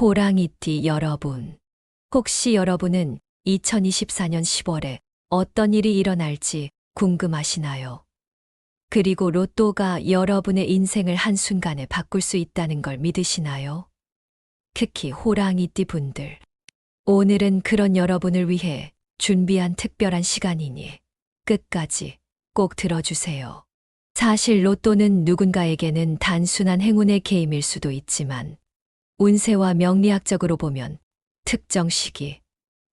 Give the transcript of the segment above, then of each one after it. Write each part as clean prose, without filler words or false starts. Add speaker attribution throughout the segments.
Speaker 1: 호랑이띠 여러분, 혹시 여러분은 2024년 10월에 어떤 일이 일어날지 궁금하시나요? 그리고 로또가 여러분의 인생을 한순간에 바꿀 수 있다는 걸 믿으시나요? 특히 호랑이띠 분들. 오늘은 그런 여러분을 위해 준비한 특별한 시간이니 끝까지 꼭 들어주세요. 사실 로또는 누군가에게는 단순한 행운의 게임일 수도 있지만 운세와 명리학적으로 보면 특정 시기,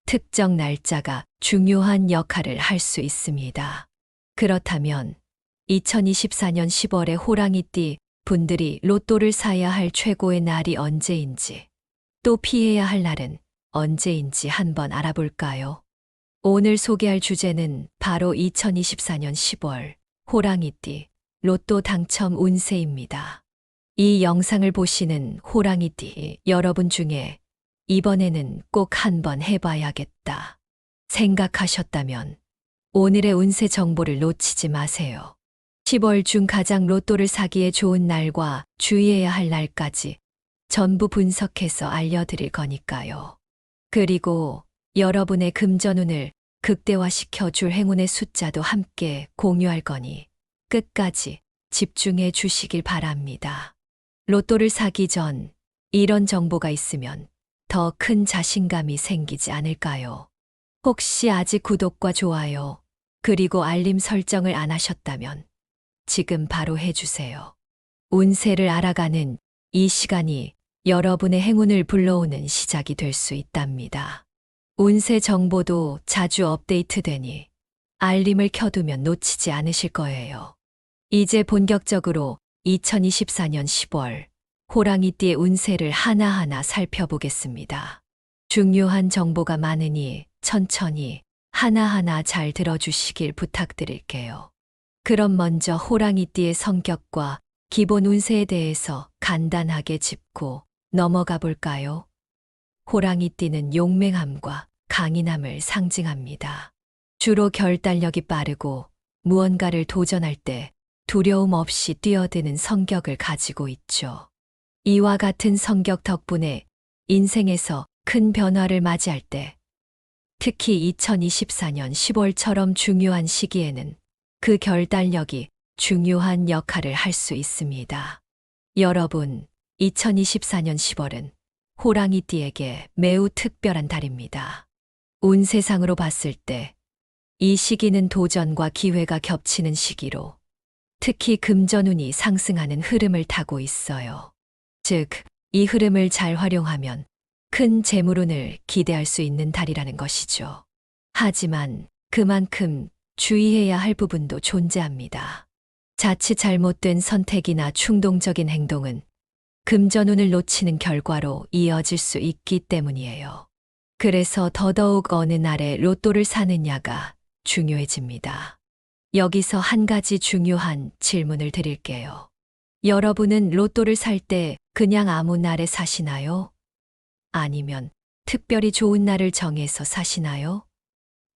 Speaker 1: 특정 날짜가 중요한 역할을 할 수 있습니다. 그렇다면 2024년 10월에 호랑이띠 분들이 로또를 사야 할 최고의 날이 언제인지, 또 피해야 할 날은 언제인지 한번 알아볼까요? 오늘 소개할 주제는 바로 2024년 10월 호랑이띠 로또 당첨 운세입니다. 이 영상을 보시는 호랑이띠 여러분 중에 이번에는 꼭 한번 해봐야겠다 생각하셨다면 오늘의 운세 정보를 놓치지 마세요. 10월 중 가장 로또를 사기에 좋은 날과 주의해야 할 날까지 전부 분석해서 알려드릴 거니까요. 그리고 여러분의 금전운을 극대화시켜 줄 행운의 숫자도 함께 공유할 거니 끝까지 집중해 주시길 바랍니다. 로또를 사기 전 이런 정보가 있으면 더 큰 자신감이 생기지 않을까요? 혹시 아직 구독과 좋아요, 그리고 알림 설정을 안 하셨다면 지금 바로 해주세요. 운세를 알아가는 이 시간이 여러분의 행운을 불러오는 시작이 될 수 있답니다. 운세 정보도 자주 업데이트되니 알림을 켜두면 놓치지 않으실 거예요. 이제 본격적으로 2024년 10월 호랑이띠의 운세를 하나하나 살펴보겠습니다. 중요한 정보가 많으니 천천히 하나하나 잘 들어주시길 부탁드릴게요. 그럼 먼저 호랑이띠의 성격과 기본 운세에 대해서 간단하게 짚고 넘어가 볼까요? 호랑이띠는 용맹함과 강인함을 상징합니다. 주로 결단력이 빠르고 무언가를 도전할 때 두려움 없이 뛰어드는 성격을 가지고 있죠. 이와 같은 성격 덕분에 인생에서 큰 변화를 맞이할 때, 특히 2024년 10월처럼 중요한 시기에는 그 결단력이 중요한 역할을 할 수 있습니다. 여러분, 2024년 10월은 호랑이띠에게 매우 특별한 달입니다. 운세상으로 봤을 때 이 시기는 도전과 기회가 겹치는 시기로 특히 금전운이 상승하는 흐름을 타고 있어요. 즉, 이 흐름을 잘 활용하면 큰 재물운을 기대할 수 있는 달이라는 것이죠. 하지만 그만큼 주의해야 할 부분도 존재합니다. 자칫 잘못된 선택이나 충동적인 행동은 금전운을 놓치는 결과로 이어질 수 있기 때문이에요. 그래서 더더욱 어느 날에 로또를 사느냐가 중요해집니다. 여기서 한 가지 중요한 질문을 드릴게요. 여러분은 로또를 살 때 그냥 아무 날에 사시나요? 아니면 특별히 좋은 날을 정해서 사시나요?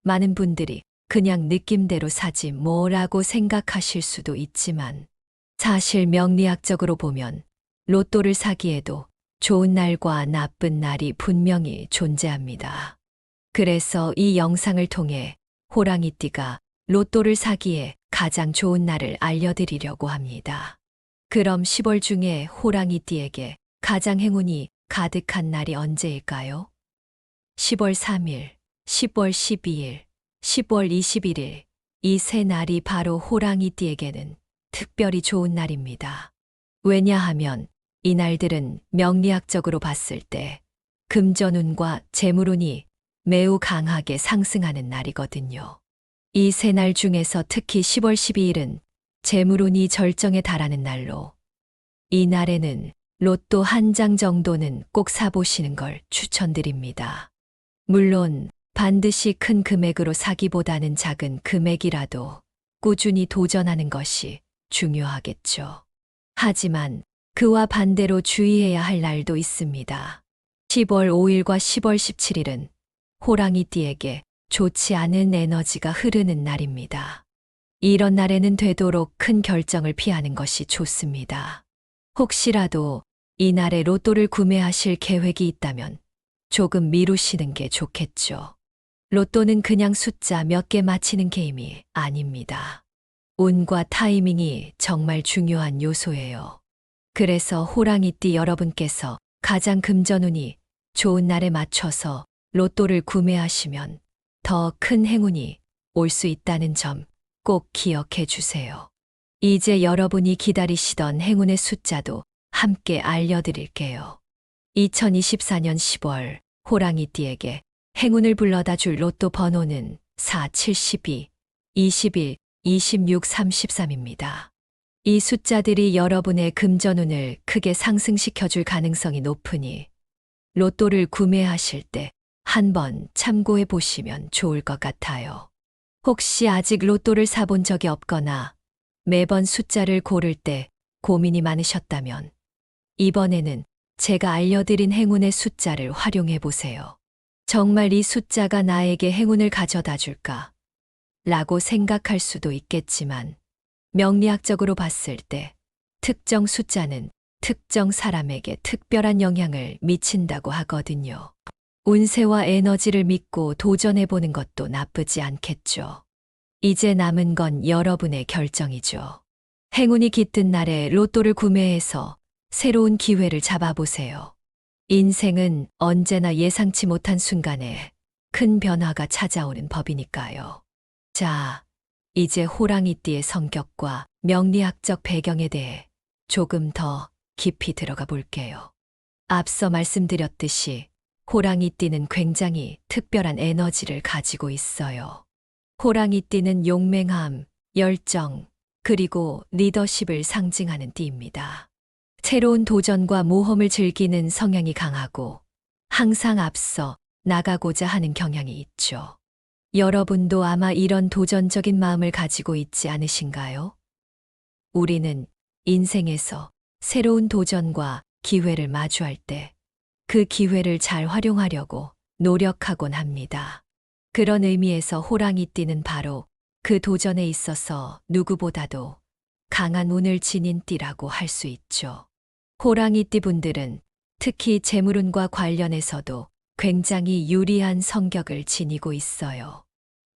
Speaker 1: 많은 분들이 그냥 느낌대로 사지 뭐라고 생각하실 수도 있지만 사실 명리학적으로 보면 로또를 사기에도 좋은 날과 나쁜 날이 분명히 존재합니다. 그래서 이 영상을 통해 호랑이띠가 로또를 사기에 가장 좋은 날을 알려드리려고 합니다. 그럼 10월 중에 호랑이띠에게 가장 행운이 가득한 날이 언제일까요? 10월 3일, 10월 12일, 10월 21일, 이 세 날이 바로 호랑이띠에게는 특별히 좋은 날입니다. 왜냐하면 이 날들은 명리학적으로 봤을 때 금전운과 재물운이 매우 강하게 상승하는 날이거든요. 이 세 날 중에서 특히 10월 12일은 재물운이 절정에 달하는 날로 이 날에는 로또 한 장 정도는 꼭 사보시는 걸 추천드립니다. 물론 반드시 큰 금액으로 사기보다는 작은 금액이라도 꾸준히 도전하는 것이 중요하겠죠. 하지만 그와 반대로 주의해야 할 날도 있습니다. 10월 5일과 10월 17일은 호랑이띠에게 좋지 않은 에너지가 흐르는 날입니다. 이런 날에는 되도록 큰 결정을 피하는 것이 좋습니다. 혹시라도 이날에 로또를 구매하실 계획이 있다면 조금 미루시는 게 좋겠죠. 로또는 그냥 숫자 몇 개 맞히는 게임이 아닙니다. 운과 타이밍이 정말 중요한 요소예요. 그래서 호랑이띠 여러분께서 가장 금전운이 좋은 날에 맞춰서 로또를 구매하시면 더 큰 행운이 올 수 있다는 점 꼭 기억해 주세요. 이제 여러분이 기다리시던 행운의 숫자도 함께 알려드릴게요. 2024년 10월 호랑이띠에게 행운을 불러다 줄 로또 번호는 4, 72, 21, 26, 33입니다. 이 숫자들이 여러분의 금전운을 크게 상승시켜 줄 가능성이 높으니 로또를 구매하실 때 한번 참고해 보시면 좋을 것 같아요. 혹시 아직 로또를 사본 적이 없거나 매번 숫자를 고를 때 고민이 많으셨다면 이번에는 제가 알려드린 행운의 숫자를 활용해 보세요. 정말 이 숫자가 나에게 행운을 가져다 줄까? 라고 생각할 수도 있겠지만 명리학적으로 봤을 때 특정 숫자는 특정 사람에게 특별한 영향을 미친다고 하거든요. 운세와 에너지를 믿고 도전해보는 것도 나쁘지 않겠죠. 이제 남은 건 여러분의 결정이죠. 행운이 깃든 날에 로또를 구매해서 새로운 기회를 잡아보세요. 인생은 언제나 예상치 못한 순간에 큰 변화가 찾아오는 법이니까요. 자, 이제 호랑이띠의 성격과 명리학적 배경에 대해 조금 더 깊이 들어가 볼게요. 앞서 말씀드렸듯이 호랑이띠는 굉장히 특별한 에너지를 가지고 있어요. 호랑이띠는 용맹함, 열정, 그리고 리더십을 상징하는 띠입니다. 새로운 도전과 모험을 즐기는 성향이 강하고 항상 앞서 나가고자 하는 경향이 있죠. 여러분도 아마 이런 도전적인 마음을 가지고 있지 않으신가요? 우리는 인생에서 새로운 도전과 기회를 마주할 때 그 기회를 잘 활용하려고 노력하곤 합니다. 그런 의미에서 호랑이띠는 바로 그 도전에 있어서 누구보다도 강한 운을 지닌 띠라고 할 수 있죠. 호랑이띠 분들은 특히 재물운과 관련해서도 굉장히 유리한 성격을 지니고 있어요.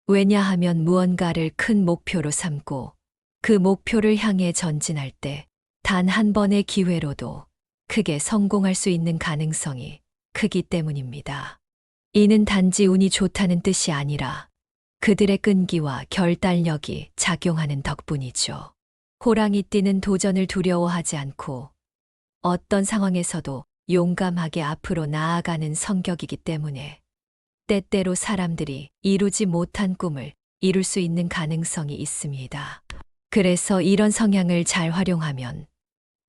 Speaker 1: 왜냐하면 무언가를 큰 목표로 삼고 그 목표를 향해 전진할 때 단 한 번의 기회로도 크게 성공할 수 있는 가능성이 크기 때문입니다. 이는 단지 운이 좋다는 뜻이 아니라 그들의 끈기와 결단력이 작용하는 덕분이죠. 호랑이띠는 도전을 두려워하지 않고 어떤 상황에서도 용감하게 앞으로 나아가는 성격이기 때문에 때때로 사람들이 이루지 못한 꿈을 이룰 수 있는 가능성이 있습니다. 그래서 이런 성향을 잘 활용하면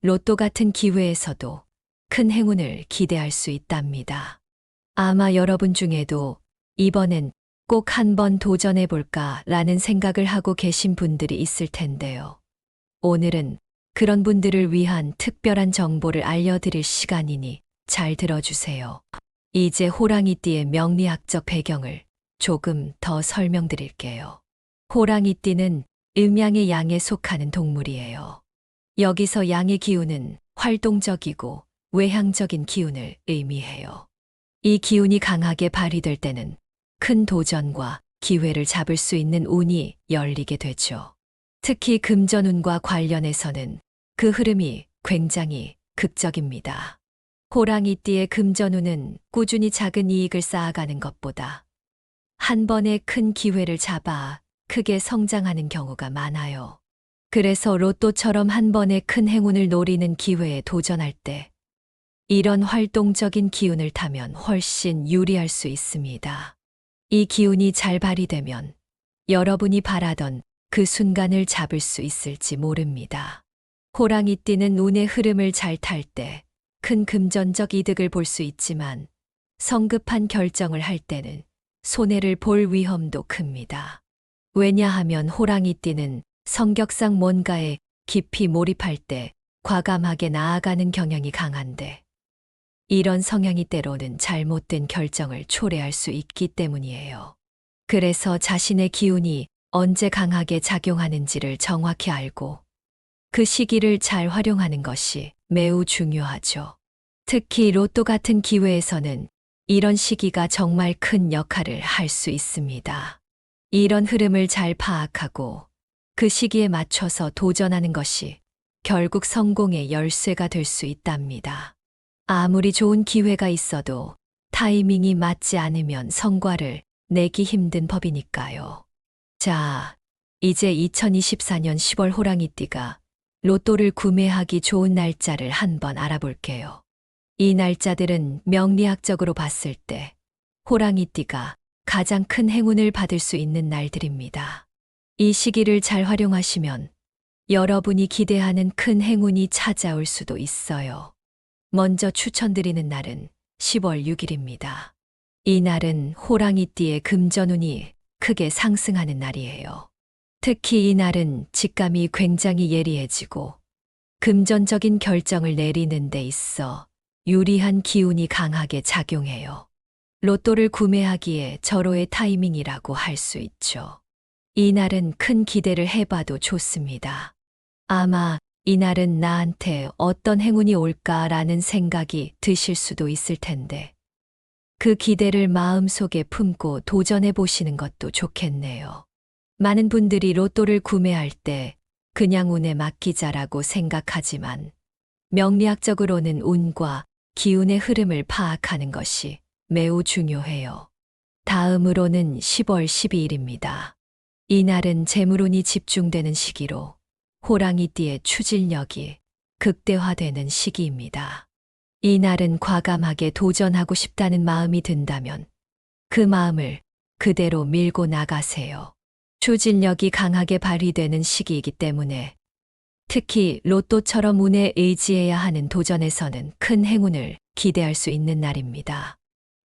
Speaker 1: 로또 같은 기회에서도 큰 행운을 기대할 수 있답니다. 아마 여러분 중에도 이번엔 꼭 한번 도전해볼까 라는 생각을 하고 계신 분들이 있을 텐데요. 오늘은 그런 분들을 위한 특별한 정보를 알려드릴 시간이니 잘 들어주세요. 이제 호랑이띠의 명리학적 배경을 조금 더 설명드릴게요. 호랑이띠는 음양의 양에 속하는 동물이에요. 여기서 양의 기운은 활동적이고 외향적인 기운을 의미해요. 이 기운이 강하게 발휘될 때는 큰 도전과 기회를 잡을 수 있는 운이 열리게 되죠. 특히 금전운과 관련해서는 그 흐름이 굉장히 극적입니다. 호랑이띠의 금전운은 꾸준히 작은 이익을 쌓아가는 것보다 한 번에 큰 기회를 잡아 크게 성장하는 경우가 많아요. 그래서 로또처럼 한 번에 큰 행운을 노리는 기회에 도전할 때 이런 활동적인 기운을 타면 훨씬 유리할 수 있습니다. 이 기운이 잘 발휘되면 여러분이 바라던 그 순간을 잡을 수 있을지 모릅니다. 호랑이띠는 운의 흐름을 잘 탈 때 큰 금전적 이득을 볼 수 있지만 성급한 결정을 할 때는 손해를 볼 위험도 큽니다. 왜냐하면 호랑이띠는 성격상 뭔가에 깊이 몰입할 때 과감하게 나아가는 경향이 강한데 이런 성향이 때로는 잘못된 결정을 초래할 수 있기 때문이에요. 그래서 자신의 기운이 언제 강하게 작용하는지를 정확히 알고 그 시기를 잘 활용하는 것이 매우 중요하죠. 특히 로또 같은 기회에서는 이런 시기가 정말 큰 역할을 할 수 있습니다. 이런 흐름을 잘 파악하고 그 시기에 맞춰서 도전하는 것이 결국 성공의 열쇠가 될 수 있답니다. 아무리 좋은 기회가 있어도 타이밍이 맞지 않으면 성과를 내기 힘든 법이니까요. 자, 이제 2024년 10월 호랑이띠가 로또를 구매하기 좋은 날짜를 한번 알아볼게요. 이 날짜들은 명리학적으로 봤을 때 호랑이띠가 가장 큰 행운을 받을 수 있는 날들입니다. 이 시기를 잘 활용하시면 여러분이 기대하는 큰 행운이 찾아올 수도 있어요. 먼저 추천드리는 날은 10월 6일입니다. 이 날은 호랑이띠의 금전운이 크게 상승하는 날이에요. 특히 이 날은 직감이 굉장히 예리해지고 금전적인 결정을 내리는 데 있어 유리한 기운이 강하게 작용해요. 로또를 구매하기에 절호의 타이밍이라고 할 수 있죠. 이 날은 큰 기대를 해봐도 좋습니다. 아마 이 날은 나한테 어떤 행운이 올까라는 생각이 드실 수도 있을 텐데 그 기대를 마음속에 품고 도전해 보시는 것도 좋겠네요. 많은 분들이 로또를 구매할 때 그냥 운에 맡기자라고 생각하지만 명리학적으로는 운과 기운의 흐름을 파악하는 것이 매우 중요해요. 다음으로는 10월 12일입니다. 이 날은 재물운이 집중되는 시기로 호랑이띠의 추진력이 극대화되는 시기입니다. 이 날은 과감하게 도전하고 싶다는 마음이 든다면 그 마음을 그대로 밀고 나가세요. 추진력이 강하게 발휘되는 시기이기 때문에 특히 로또처럼 운에 의지해야 하는 도전에서는 큰 행운을 기대할 수 있는 날입니다.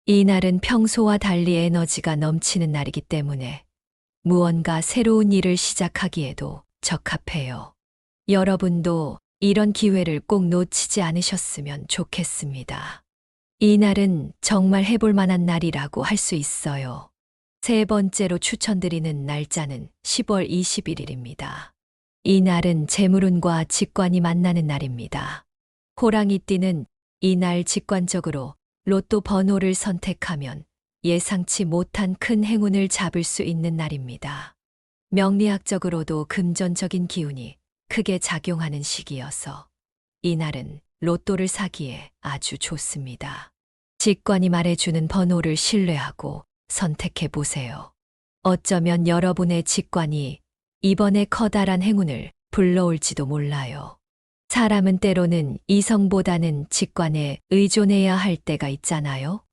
Speaker 1: 이 날은 평소와 달리 에너지가 넘치는 날이기 때문에 무언가 새로운 일을 시작하기에도 적합해요. 여러분도 이런 기회를 꼭 놓치지 않으셨으면 좋겠습니다. 이 날은 정말 해볼 만한 날이라고 할 수 있어요. 세 번째로 추천드리는 날짜는 10월 21일입니다. 이 날은 재물운과 직관이 만나는 날입니다. 호랑이띠는 이 날 직관적으로 로또 번호를 선택하면 예상치 못한 큰 행운을 잡을 수 있는 날입니다. 명리학적으로도 금전적인 기운이 크게 작용하는 시기여서 이 날은 로또를 사기에 아주 좋습니다. 직관이 말해주는 번호를 신뢰하고 선택해 보세요. 어쩌면 여러분의 직관이 이번에 커다란 행운을 불러올지도 몰라요. 사람은 때로는 이성보다는 직관에 의존해야 할 때가 있잖아요.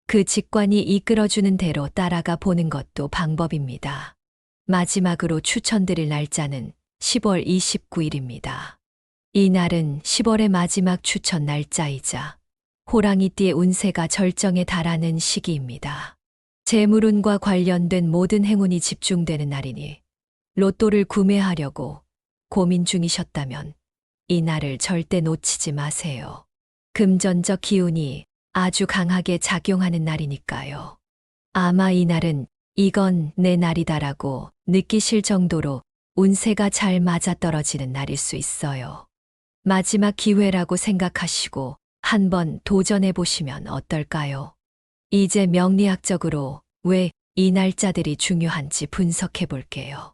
Speaker 1: 그 직관이 이끌어주는 대로 따라가 보는 것도 방법입니다. 마지막으로 추천드릴 날짜는 10월 29일입니다. 이 날은 10월의 마지막 추천 날짜이자 호랑이띠의 운세가 절정에 달하는 시기입니다. 재물운과 관련된 모든 행운이 집중되는 날이니 로또를 구매하려고 고민 중이셨다면 이 날을 절대 놓치지 마세요. 금전적 기운이 아주 강하게 작용하는 날이니까요. 아마 이 날은 이건 내 날이다라고 느끼실 정도로 운세가 잘 맞아떨어지는 날일 수 있어요. 마지막 기회라고 생각하시고 한번 도전해 보시면 어떨까요? 이제 명리학적으로 왜 이 날짜들이 중요한지 분석해 볼게요.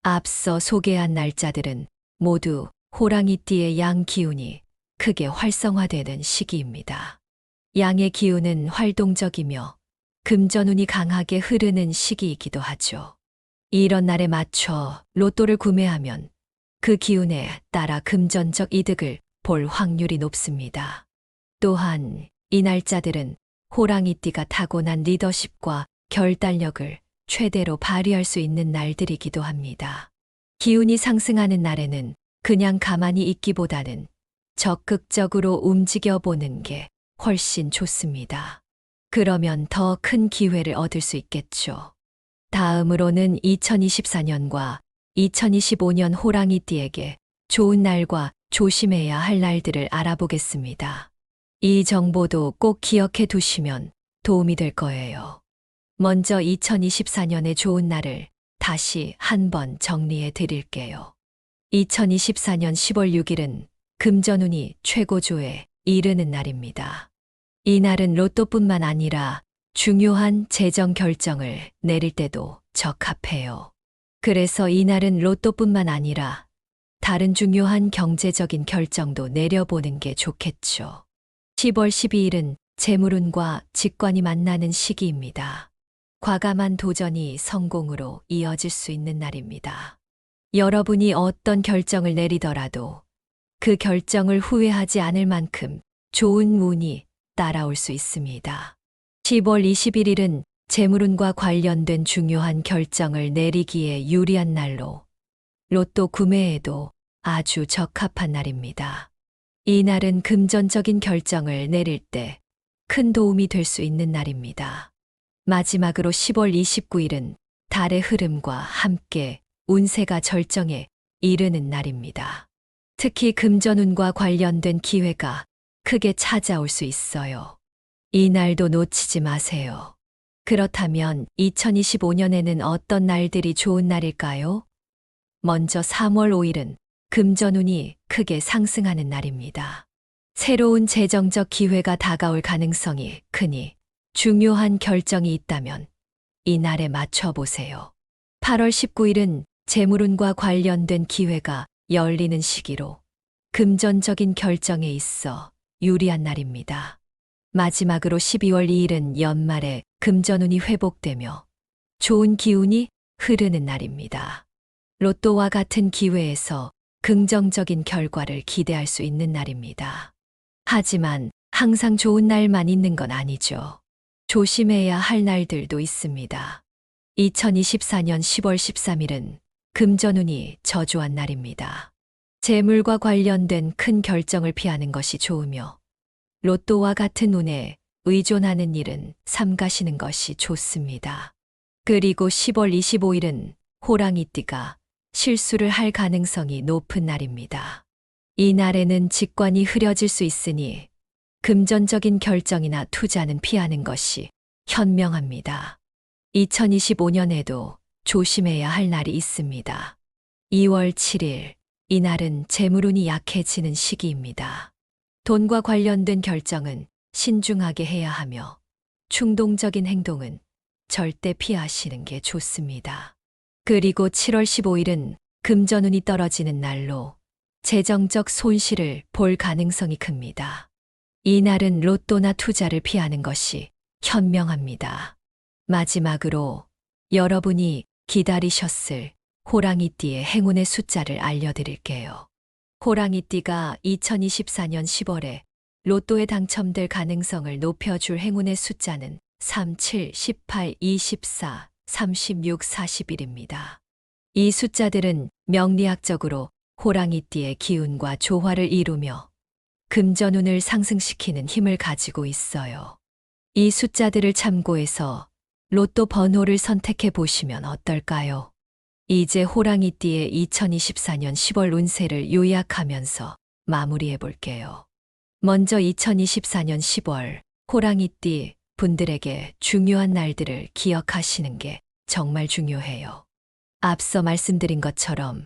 Speaker 1: 앞서 소개한 날짜들은 모두 호랑이띠의 양 기운이 크게 활성화되는 시기입니다. 양의 기운은 활동적이며 금전운이 강하게 흐르는 시기이기도 하죠. 이런 날에 맞춰 로또를 구매하면 그 기운에 따라 금전적 이득을 볼 확률이 높습니다. 또한 이 날짜들은 호랑이띠가 타고난 리더십과 결단력을 최대로 발휘할 수 있는 날들이기도 합니다. 기운이 상승하는 날에는 그냥 가만히 있기보다는 적극적으로 움직여보는 게 훨씬 좋습니다. 그러면 더 큰 기회를 얻을 수 있겠죠. 다음으로는 2024년과 2025년 호랑이띠에게 좋은 날과 조심해야 할 날들을 알아보겠습니다. 이 정보도 꼭 기억해 두시면 도움이 될 거예요. 먼저 2024년의 좋은 날을 다시 한번 정리해 드릴게요. 2024년 10월 6일은 금전운이 최고조에 이르는 날입니다. 이날은 로또뿐만 아니라 중요한 재정 결정을 내릴 때도 적합해요. 그래서 이날은 로또뿐만 아니라 다른 중요한 경제적인 결정도 내려보는 게 좋겠죠. 10월 12일은 재물운과 직관이 만나는 시기입니다. 과감한 도전이 성공으로 이어질 수 있는 날입니다. 여러분이 어떤 결정을 내리더라도 그 결정을 후회하지 않을 만큼 좋은 운이 따라올 수 있습니다. 10월 21일은 재물운과 관련된 중요한 결정을 내리기에 유리한 날로 로또 구매에도 아주 적합한 날입니다. 이 날은 금전적인 결정을 내릴 때 큰 도움이 될 수 있는 날입니다. 마지막으로 10월 29일은 달의 흐름과 함께 운세가 절정에 이르는 날입니다. 특히 금전운과 관련된 기회가 크게 찾아올 수 있어요. 이 날도 놓치지 마세요. 그렇다면 2025년에는 어떤 날들이 좋은 날일까요? 먼저 3월 5일은 금전운이 크게 상승하는 날입니다. 새로운 재정적 기회가 다가올 가능성이 크니 중요한 결정이 있다면 이 날에 맞춰보세요. 8월 19일은 재물운과 관련된 기회가 열리는 시기로 금전적인 결정에 있어 유리한 날입니다. 마지막으로 12월 2일은 연말에 금전운이 회복되며 좋은 기운이 흐르는 날입니다. 로또와 같은 기회에서 긍정적인 결과를 기대할 수 있는 날입니다. 하지만 항상 좋은 날만 있는 건 아니죠. 조심해야 할 날들도 있습니다. 2024년 10월 13일은 금전운이 저조한 날입니다. 재물과 관련된 큰 결정을 피하는 것이 좋으며 로또와 같은 운에 의존하는 일은 삼가시는 것이 좋습니다. 그리고 10월 25일은 호랑이띠가 실수를 할 가능성이 높은 날입니다. 이 날에는 직관이 흐려질 수 있으니 금전적인 결정이나 투자는 피하는 것이 현명합니다. 2025년에도 조심해야 할 날이 있습니다. 2월 7일, 이날은 재물운이 약해지는 시기입니다. 돈과 관련된 결정은 신중하게 해야 하며 충동적인 행동은 절대 피하시는 게 좋습니다. 그리고 7월 15일은 금전운이 떨어지는 날로 재정적 손실을 볼 가능성이 큽니다. 이 날은 로또나 투자를 피하는 것이 현명합니다. 마지막으로 여러분이 기다리셨을 호랑이띠의 행운의 숫자를 알려드릴게요. 호랑이띠가 2024년 10월에 로또에 당첨될 가능성을 높여줄 행운의 숫자는 3, 7, 18, 24, 36, 41입니다. 이 숫자들은 명리학적으로 호랑이띠의 기운과 조화를 이루며 금전운을 상승시키는 힘을 가지고 있어요. 이 숫자들을 참고해서 로또 번호를 선택해 보시면 어떨까요? 이제 호랑이띠의 2024년 10월 운세를 요약하면서 마무리해 볼게요. 먼저 2024년 10월 호랑이띠 분들에게 중요한 날들을 기억하시는 게 정말 중요해요. 앞서 말씀드린 것처럼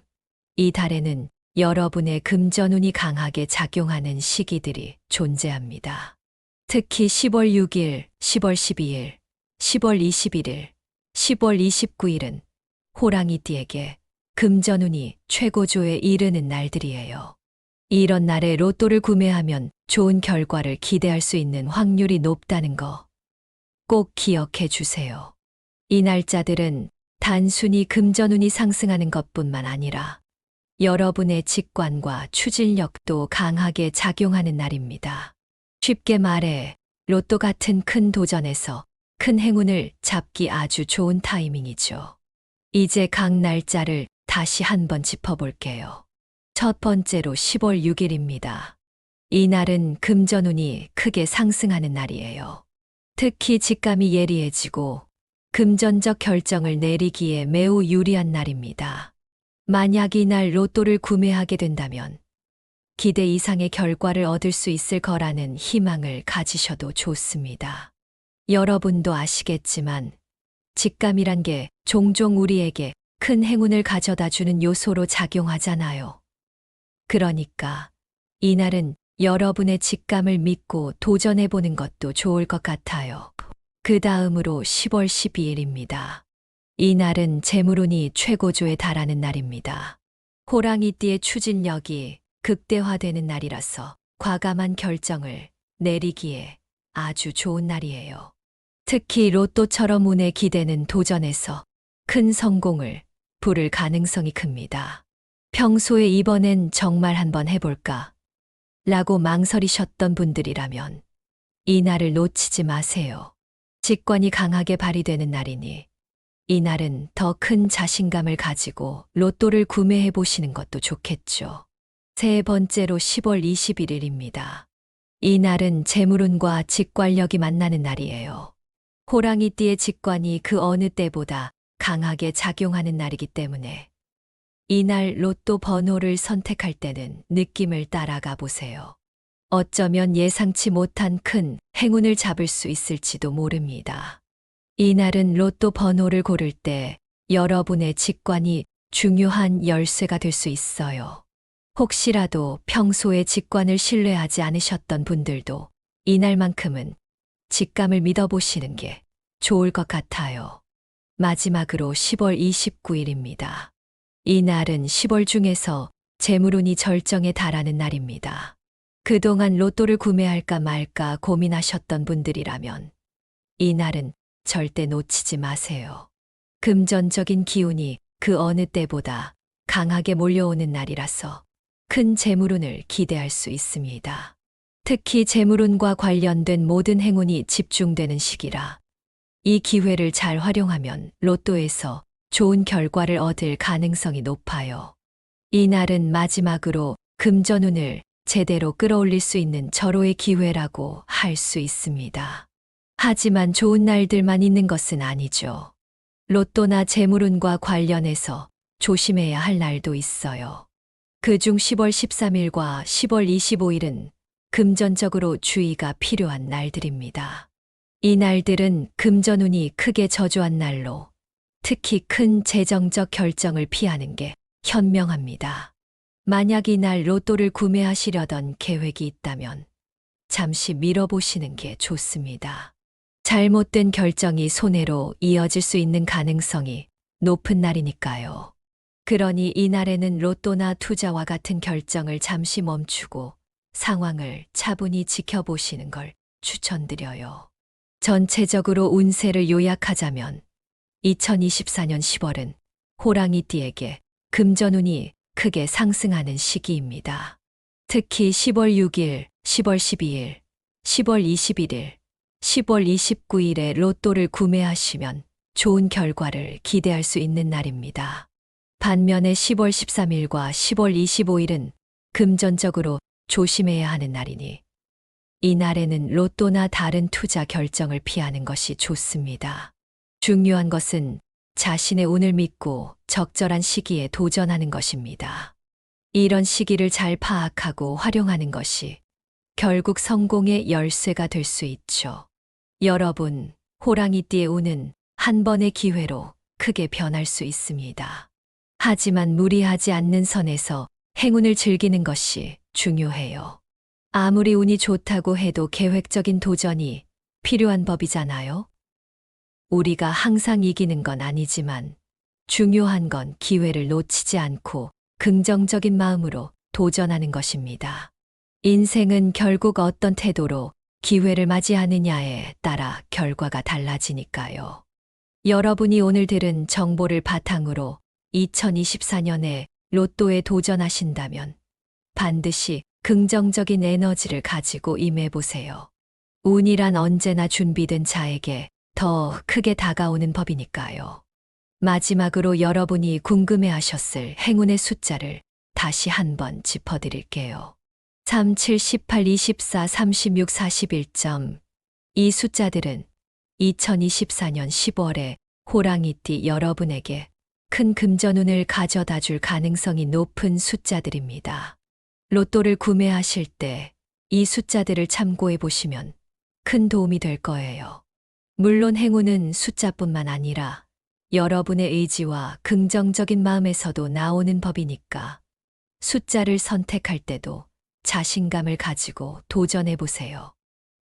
Speaker 1: 이 달에는 여러분의 금전운이 강하게 작용하는 시기들이 존재합니다. 특히 10월 6일, 10월 12일, 10월 21일, 10월 29일은 호랑이띠에게 금전운이 최고조에 이르는 날들이에요. 이런 날에 로또를 구매하면 좋은 결과를 기대할 수 있는 확률이 높다는 거 꼭 기억해 주세요. 이 날짜들은 단순히 금전운이 상승하는 것뿐만 아니라 여러분의 직관과 추진력도 강하게 작용하는 날입니다. 쉽게 말해 로또 같은 큰 도전에서 큰 행운을 잡기 아주 좋은 타이밍이죠. 이제 각 날짜를 다시 한번 짚어볼게요. 첫 번째로 10월 6일입니다. 이 날은 금전운이 크게 상승하는 날이에요. 특히 직감이 예리해지고 금전적 결정을 내리기에 매우 유리한 날입니다. 만약 이날 로또를 구매하게 된다면 기대 이상의 결과를 얻을 수 있을 거라는 희망을 가지셔도 좋습니다. 여러분도 아시겠지만 직감이란 게 종종 우리에게 큰 행운을 가져다 주는 요소로 작용하잖아요. 그러니까 이날은 여러분의 직감을 믿고 도전해 보는 것도 좋을 것 같아요. 그 다음으로 10월 12일입니다. 이날은 재물운이 최고조에 달하는 날입니다. 호랑이띠의 추진력이 극대화되는 날이라서 과감한 결정을 내리기에 아주 좋은 날이에요. 특히 로또처럼 운에 기대는 도전에서 큰 성공을 부를 가능성이 큽니다. 평소에 이번엔 정말 한번 해볼까? 라고 망설이셨던 분들이라면 이 날을 놓치지 마세요. 직관이 강하게 발휘되는 날이니 이날은 더 큰 자신감을 가지고 로또를 구매해 보시는 것도 좋겠죠. 세 번째로 10월 21일입니다. 이 날은 재물운과 직관력이 만나는 날이에요. 호랑이띠의 직관이 그 어느 때보다 강하게 작용하는 날이기 때문에 이날 로또 번호를 선택할 때는 느낌을 따라가 보세요. 어쩌면 예상치 못한 큰 행운을 잡을 수 있을지도 모릅니다. 이날은 로또 번호를 고를 때 여러분의 직관이 중요한 열쇠가 될 수 있어요. 혹시라도 평소에 직관을 신뢰하지 않으셨던 분들도 이날만큼은 직감을 믿어보시는 게 좋을 것 같아요. 마지막으로 10월 29일입니다. 이 날은 10월 중에서 재물운이 절정에 달하는 날입니다. 그동안 로또를 구매할까 말까 고민하셨던 분들이라면 이 날은 절대 놓치지 마세요. 금전적인 기운이 그 어느 때보다 강하게 몰려오는 날이라서 큰 재물운을 기대할 수 있습니다. 특히 재물운과 관련된 모든 행운이 집중되는 시기라 이 기회를 잘 활용하면 로또에서 좋은 결과를 얻을 가능성이 높아요. 이 날은 마지막으로 금전운을 제대로 끌어올릴 수 있는 절호의 기회라고 할 수 있습니다. 하지만 좋은 날들만 있는 것은 아니죠. 로또나 재물운과 관련해서 조심해야 할 날도 있어요. 그중 10월 13일과 10월 25일은 금전적으로 주의가 필요한 날들입니다. 이 날들은 금전운이 크게 저조한 날로 특히 큰 재정적 결정을 피하는 게 현명합니다. 만약 이날 로또를 구매하시려던 계획이 있다면 잠시 미뤄보시는 게 좋습니다. 잘못된 결정이 손해로 이어질 수 있는 가능성이 높은 날이니까요. 그러니 이날에는 로또나 투자와 같은 결정을 잠시 멈추고 상황을 차분히 지켜보시는 걸 추천드려요. 전체적으로 운세를 요약하자면 2024년 10월은 호랑이띠에게 금전운이 크게 상승하는 시기입니다. 특히 10월 6일, 10월 12일, 10월 21일, 10월 29일에 로또를 구매하시면 좋은 결과를 기대할 수 있는 날입니다. 반면에 10월 13일과 10월 25일은 금전적으로 조심해야 하는 날이니 이 날에는 로또나 다른 투자 결정을 피하는 것이 좋습니다. 중요한 것은 자신의 운을 믿고 적절한 시기에 도전하는 것입니다. 이런 시기를 잘 파악하고 활용하는 것이 결국 성공의 열쇠가 될 수 있죠. 여러분, 호랑이띠의 운은 한 번의 기회로 크게 변할 수 있습니다. 하지만 무리하지 않는 선에서 행운을 즐기는 것이 중요해요. 아무리 운이 좋다고 해도 계획적인 도전이 필요한 법이잖아요. 우리가 항상 이기는 건 아니지만 중요한 건 기회를 놓치지 않고 긍정적인 마음으로 도전하는 것입니다. 인생은 결국 어떤 태도로 기회를 맞이하느냐에 따라 결과가 달라지니까요. 여러분이 오늘 들은 정보를 바탕으로 2024년에 로또에 도전하신다면 반드시 긍정적인 에너지를 가지고 임해보세요. 운이란 언제나 준비된 자에게 더 크게 다가오는 법이니까요. 마지막으로 여러분이 궁금해하셨을 행운의 숫자를 다시 한번 짚어드릴게요. 3, 7, 18, 24, 36, 41점. 이 숫자들은 2024년 10월에 호랑이띠 여러분에게 큰 금전운을 가져다 줄 가능성이 높은 숫자들입니다. 로또를 구매하실 때 이 숫자들을 참고해 보시면 큰 도움이 될 거예요. 물론 행운은 숫자뿐만 아니라 여러분의 의지와 긍정적인 마음에서도 나오는 법이니까 숫자를 선택할 때도 자신감을 가지고 도전해 보세요.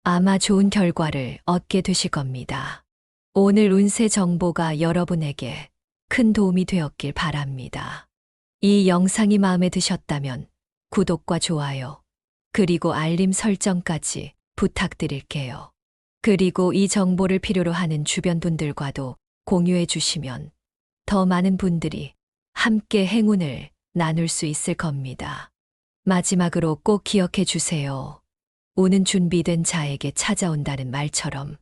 Speaker 1: 아마 좋은 결과를 얻게 되실 겁니다. 오늘 운세 정보가 여러분에게 큰 도움이 되었길 바랍니다. 이 영상이 마음에 드셨다면 구독과 좋아요, 그리고 알림 설정까지 부탁드릴게요. 그리고 이 정보를 필요로 하는 주변 분들과도 공유해 주시면 더 많은 분들이 함께 행운을 나눌 수 있을 겁니다. 마지막으로 꼭 기억해 주세요. 운은 준비된 자에게 찾아온다는 말처럼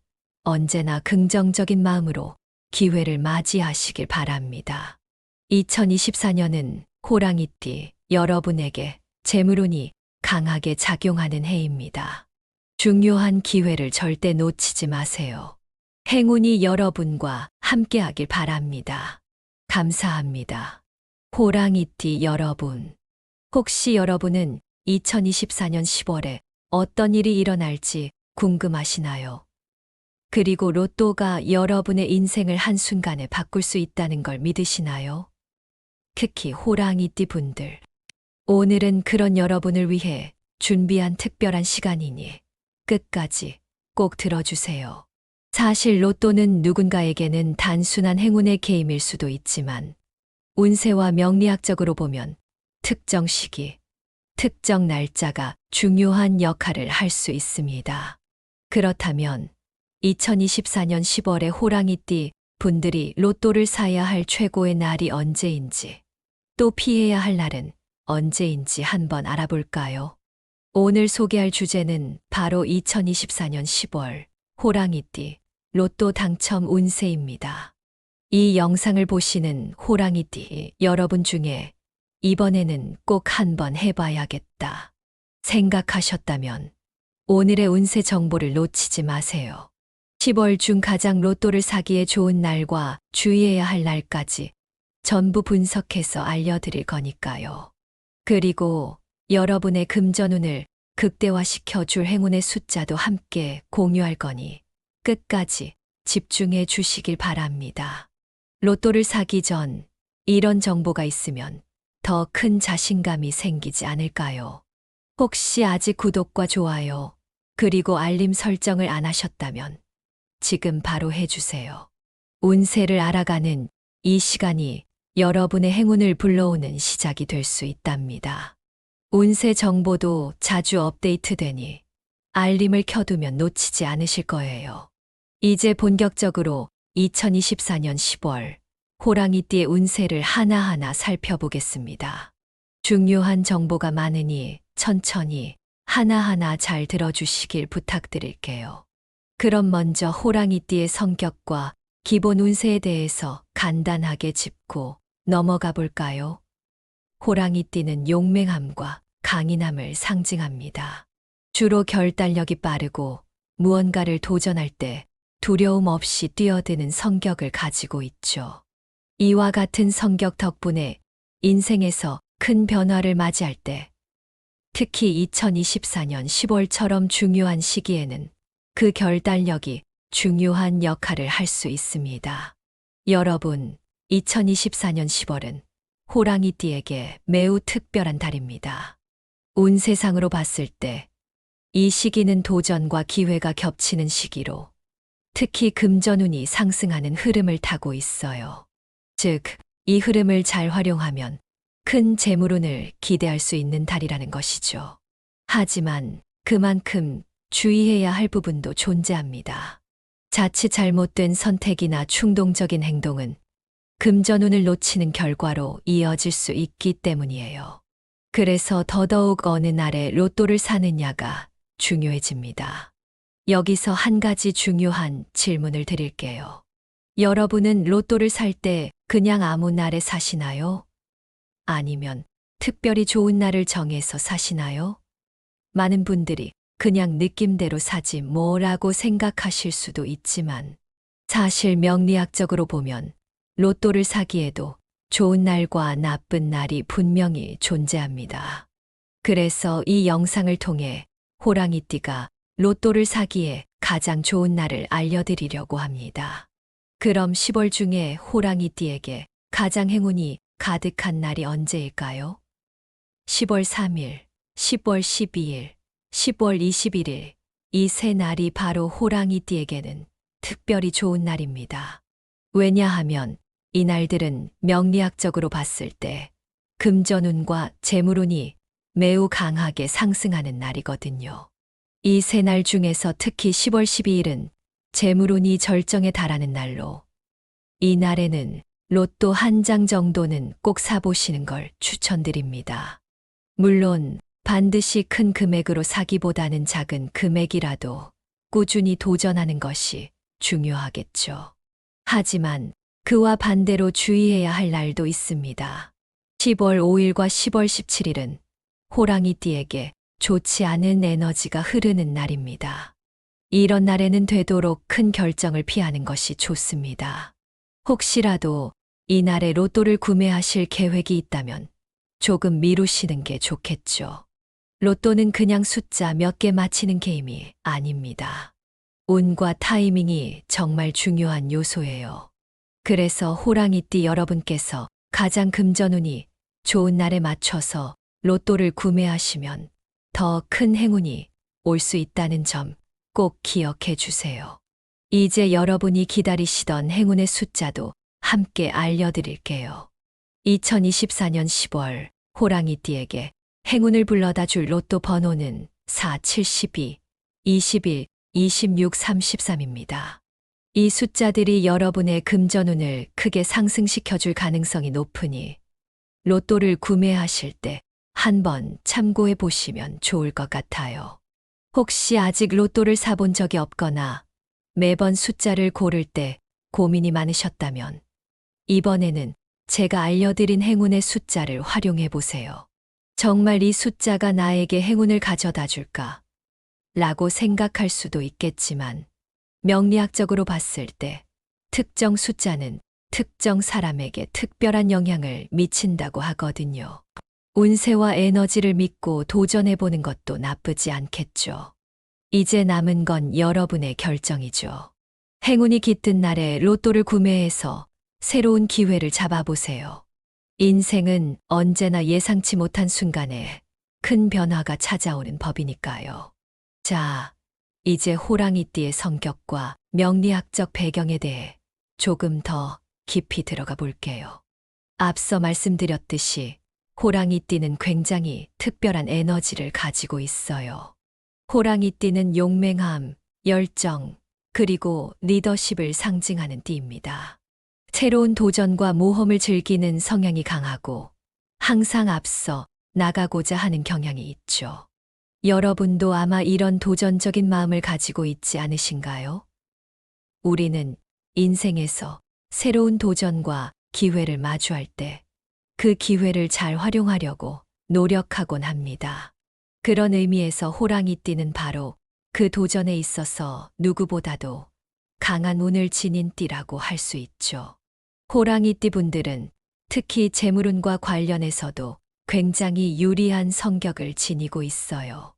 Speaker 1: 언제나 긍정적인 마음으로 기회를 맞이하시길 바랍니다. 2024년은 호랑이띠 여러분에게 재물운이 강하게 작용하는 해입니다. 중요한 기회를 절대 놓치지 마세요. 행운이 여러분과 함께하길 바랍니다. 감사합니다. 호랑이띠 여러분, 혹시 여러분은 2024년 10월에 어떤 일이 일어날지 궁금하시나요? 그리고 로또가 여러분의 인생을 한순간에 바꿀 수 있다는 걸 믿으시나요? 특히 호랑이띠 분들, 오늘은 그런 여러분을 위해 준비한 특별한 시간이니 끝까지 꼭 들어주세요. 사실 로또는 누군가에게는 단순한 행운의 게임일 수도 있지만 운세와 명리학적으로 보면 특정 시기, 특정 날짜가 중요한 역할을 할 수 있습니다. 그렇다면 2024년 10월에 호랑이띠 분들이 로또를 사야 할 최고의 날이 언제인지, 또 피해야 할 날은 언제인지 한번 알아볼까요? 오늘 소개할 주제는 바로 2024년 10월 호랑이띠 로또 당첨 운세입니다. 이 영상을 보시는 호랑이띠 여러분 중에 이번에는 꼭 한번 해봐야겠다 생각하셨다면 오늘의 운세 정보를 놓치지 마세요. 10월 중 가장 로또를 사기에 좋은 날과 주의해야 할 날까지 전부 분석해서 알려드릴 거니까요. 그리고 여러분의 금전운을 극대화시켜 줄 행운의 숫자도 함께 공유할 거니 끝까지 집중해 주시길 바랍니다. 로또를 사기 전 이런 정보가 있으면 더 큰 자신감이 생기지 않을까요? 혹시 아직 구독과 좋아요, 그리고 알림 설정을 안 하셨다면 지금 바로 해주세요. 운세를 알아가는 이 시간이 여러분의 행운을 불러오는 시작이 될 수 있답니다. 운세 정보도 자주 업데이트되니 알림을 켜두면 놓치지 않으실 거예요. 이제 본격적으로 2024년 10월 호랑이띠의 운세를 하나하나 살펴보겠습니다. 중요한 정보가 많으니 천천히 하나하나 잘 들어주시길 부탁드릴게요. 그럼 먼저 호랑이띠의 성격과 기본 운세에 대해서 간단하게 짚고 넘어가 볼까요? 호랑이띠는 용맹함과 강인함을 상징합니다. 주로 결단력이 빠르고 무언가를 도전할 때 두려움 없이 뛰어드는 성격을 가지고 있죠. 이와 같은 성격 덕분에 인생에서 큰 변화를 맞이할 때, 특히 2024년 10월처럼 중요한 시기에는 그 결단력이 중요한 역할을 할 수 있습니다. 여러분, 2024년 10월은 호랑이띠에게 매우 특별한 달입니다. 운세상으로 봤을 때 이 시기는 도전과 기회가 겹치는 시기로 특히 금전운이 상승하는 흐름을 타고 있어요. 즉, 이 흐름을 잘 활용하면 큰 재물운을 기대할 수 있는 달이라는 것이죠. 하지만 그만큼 주의해야 할 부분도 존재합니다. 자칫 잘못된 선택이나 충동적인 행동은 금전운을 놓치는 결과로 이어질 수 있기 때문이에요. 그래서 더더욱 어느 날에 로또를 사느냐가 중요해집니다. 여기서 한 가지 중요한 질문을 드릴게요. 여러분은 로또를 살 때 그냥 아무 날에 사시나요? 아니면 특별히 좋은 날을 정해서 사시나요? 많은 분들이 그냥 느낌대로 사지 뭐라고 생각하실 수도 있지만 사실 명리학적으로 보면 로또를 사기에도 좋은 날과 나쁜 날이 분명히 존재합니다. 그래서 이 영상을 통해 호랑이띠가 로또를 사기에 가장 좋은 날을 알려드리려고 합니다. 그럼 10월 중에 호랑이띠에게 가장 행운이 가득한 날이 언제일까요? 10월 3일 10월 12일, 10월 21일, 이 세 날이 바로 호랑이띠에게는 특별히 좋은 날입니다. 왜냐하면 이 날들은 명리학적으로 봤을 때 금전운과 재물운이 매우 강하게 상승하는 날이거든요. 이 세 날 중에서 특히 10월 12일은 재물운이 절정에 달하는 날로 이 날에는 로또 한 장 정도는 꼭 사보시는 걸 추천드립니다. 물론 반드시 큰 금액으로 사기보다는 작은 금액이라도 꾸준히 도전하는 것이 중요하겠죠. 하지만 그와 반대로 주의해야 할 날도 있습니다. 10월 5일과 10월 17일은 호랑이띠에게 좋지 않은 에너지가 흐르는 날입니다. 이런 날에는 되도록 큰 결정을 피하는 것이 좋습니다. 혹시라도 이 날에 로또를 구매하실 계획이 있다면 조금 미루시는 게 좋겠죠. 로또는 그냥 숫자 몇 개 맞히는 게임이 아닙니다. 운과 타이밍이 정말 중요한 요소예요. 그래서 호랑이띠 여러분께서 가장 금전운이 좋은 날에 맞춰서 로또를 구매하시면 더 큰 행운이 올 수 있다는 점 꼭 기억해 주세요. 이제 여러분이 기다리시던 행운의 숫자도 함께 알려드릴게요. 2024년 10월 호랑이띠에게 행운을 불러다 줄 로또 번호는 4, 72, 21, 26, 33입니다. 이 숫자들이 여러분의 금전운을 크게 상승시켜 줄 가능성이 높으니 로또를 구매하실 때 한번 참고해 보시면 좋을 것 같아요. 혹시 아직 로또를 사본 적이 없거나 매번 숫자를 고를 때 고민이 많으셨다면 이번에는 제가 알려드린 행운의 숫자를 활용해 보세요. 정말 이 숫자가 나에게 행운을 가져다 줄까? 라고 생각할 수도 있겠지만 명리학적으로 봤을 때 특정 숫자는 특정 사람에게 특별한 영향을 미친다고 하거든요. 운세와 에너지를 믿고 도전해 보는 것도 나쁘지 않겠죠. 이제 남은 건 여러분의 결정이죠. 행운이 깃든 날에 로또를 구매해서 새로운 기회를 잡아보세요. 인생은 언제나 예상치 못한 순간에 큰 변화가 찾아오는 법이니까요. 자, 이제 호랑이띠의 성격과 명리학적 배경에 대해 조금 더 깊이 들어가 볼게요. 앞서 말씀드렸듯이 호랑이띠는 굉장히 특별한 에너지를 가지고 있어요. 호랑이띠는 용맹함, 열정, 그리고 리더십을 상징하는 띠입니다. 새로운 도전과 모험을 즐기는 성향이 강하고 항상 앞서 나가고자 하는 경향이 있죠. 여러분도 아마 이런 도전적인 마음을 가지고 있지 않으신가요? 우리는 인생에서 새로운 도전과 기회를 마주할 때 그 기회를 잘 활용하려고 노력하곤 합니다. 그런 의미에서 호랑이띠는 바로 그 도전에 있어서 누구보다도 강한 운을 지닌 띠라고 할 수 있죠. 호랑이띠 분들은 특히 재물운과 관련해서도 굉장히 유리한 성격을 지니고 있어요.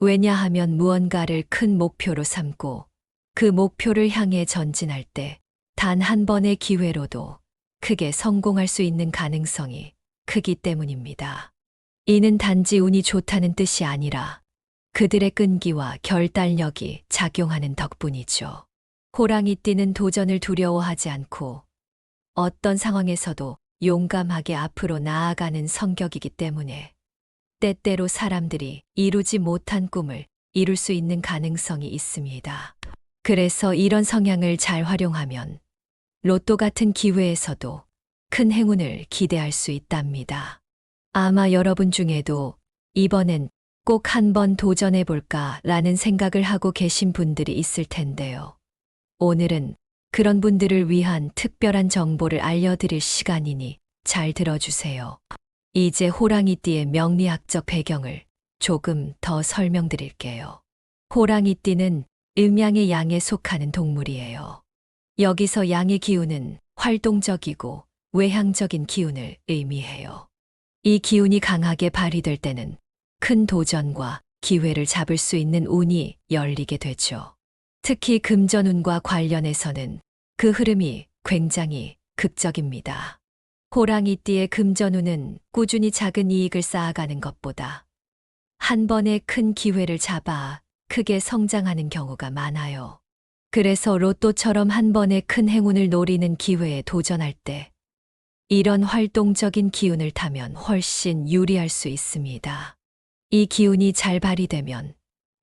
Speaker 1: 왜냐하면 무언가를 큰 목표로 삼고 그 목표를 향해 전진할 때 단 한 번의 기회로도 크게 성공할 수 있는 가능성이 크기 때문입니다. 이는 단지 운이 좋다는 뜻이 아니라 그들의 끈기와 결단력이 작용하는 덕분이죠. 호랑이띠는 도전을 두려워하지 않고 어떤 상황에서도 용감하게 앞으로 나아가는 성격이기 때문에 때때로 사람들이 이루지 못한 꿈을 이룰 수 있는 가능성이 있습니다. 그래서 이런 성향을 잘 활용하면 로또 같은 기회에서도 큰 행운을 기대할 수 있답니다. 아마 여러분 중에도 이번엔 꼭 한번 도전해 볼까 라는 생각을 하고 계신 분들이 있을 텐데요. 오늘은 그런 분들을 위한 특별한 정보를 알려드릴 시간이니 잘 들어주세요. 이제 호랑이띠의 명리학적 배경을 조금 더 설명드릴게요. 호랑이띠는 음양의 양에 속하는 동물이에요. 여기서 양의 기운은 활동적이고 외향적인 기운을 의미해요. 이 기운이 강하게 발휘될 때는 큰 도전과 기회를 잡을 수 있는 운이 열리게 되죠. 특히 금전운과 관련해서는 그 흐름이 굉장히 극적입니다. 호랑이띠의 금전운은 꾸준히 작은 이익을 쌓아가는 것보다 한 번에 큰 기회를 잡아 크게 성장하는 경우가 많아요. 그래서 로또처럼 한 번에 큰 행운을 노리는 기회에 도전할 때 이런 활동적인 기운을 타면 훨씬 유리할 수 있습니다. 이 기운이 잘 발휘되면